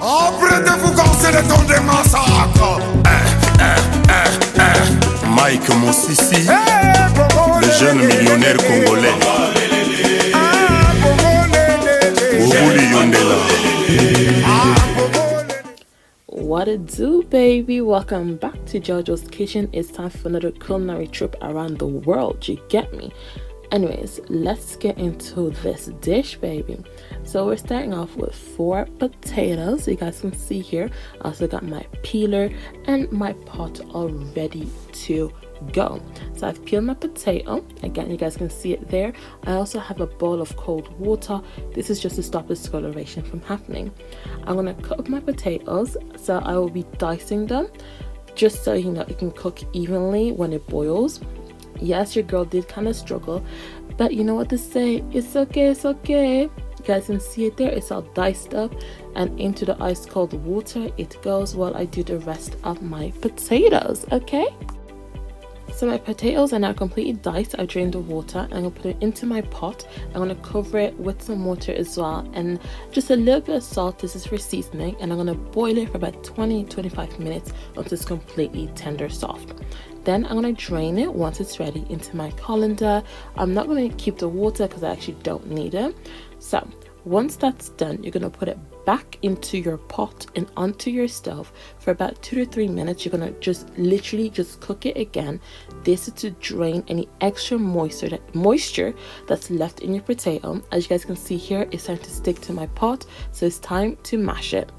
Apprêtez-vous quand c'est le temps des massacres. Mike Mossisi, le jeune millionnaire congolais. What it do, baby? Welcome back to JoJo's Kitchen. It's time for another culinary trip around the world. You get me? Anyways, let's get into this dish, baby. So we're starting off with 4 potatoes. You guys can see here. I also got my peeler and my pot all ready to go. So I've peeled my potato. Again, you guys can see it there. I also have a bowl of cold water. This is just to stop discoloration from happening. I'm gonna cut up my potatoes. So I will be dicing them just so you know it can cook evenly when it boils. Yes, your girl did kind of struggle, but you know what to say, it's okay, it's okay. You guys can see it there, it's all diced up, and into the ice cold water it goes while I do the rest of my potatoes. Okay, so my potatoes are now completely diced. I drained the water and I'm gonna put it into my pot. I'm gonna cover it with some water as well and just a little bit of salt. This is for seasoning, and I'm gonna boil it for about 20-25 minutes until it's completely tender soft. Then I'm going to drain it once it's ready into my colander. I'm not going to keep the water because I actually don't need it. So once that's done, you're going to put it back into your pot and onto your stove for about 2 to 3 minutes. You're going to just literally just cook it again. This is to drain any extra moisture that's left in your potato. As you guys can see here, it's starting to stick to my pot, so it's time to mash it.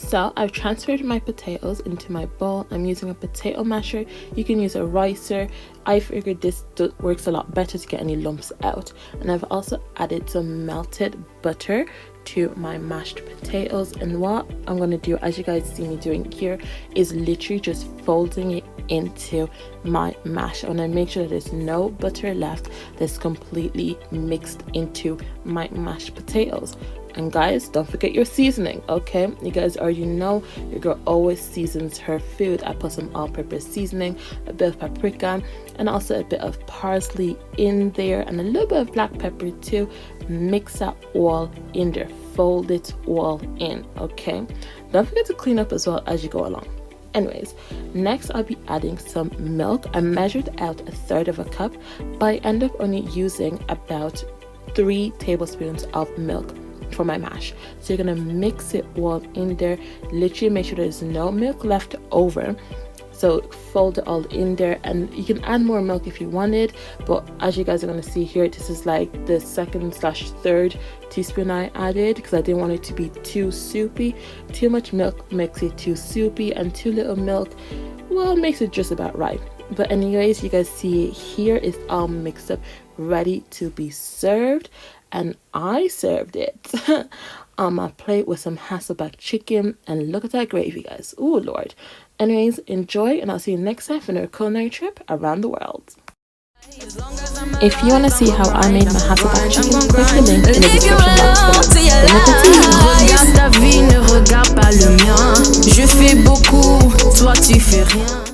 So I've transferred my potatoes into my bowl. I'm using a potato masher. You can use a ricer. I figured this works a lot better to get any lumps out. And I've also added some melted butter to my mashed potatoes. And what I'm going to do, as you guys see me doing here, is literally just folding it into my mash. I want to make sure that there's no butter left, that's completely mixed into my mashed potatoes. And guys, don't forget your seasoning, okay? You guys already know your girl always seasons her food. I put some all-purpose seasoning, a bit of paprika, and also a bit of parsley in there, and a little bit of black pepper too. Mix that all in there, fold it all in, okay? Don't forget to clean up as well as you go along. Anyways, next I'll be adding some milk. I measured out 1/3 cup, but I end up only using about 3 tablespoons of milk for my mash. So you're gonna mix it all in there. Literally make sure there's no milk left over. So fold it all in there, and you can add more milk if you wanted, but as you guys are gonna see here, this is like the 2nd/3rd teaspoon I added because I didn't want it to be too soupy. Too much milk makes it too soupy, and too little milk, well, makes it just about right. But anyways, you guys see it here, it's all mixed up, ready to be served. And I served it on my plate with some Hasselback chicken, and look at that gravy, guys. Oh Lord. Anyways, enjoy, and I'll see you next time for another culinary trip around the world. If you want to see how I made my Hasselback chicken, click the link in the description box below. Regarde ta vie, ne regarde pas le mien. Je fais beaucoup, toi tu fais rien.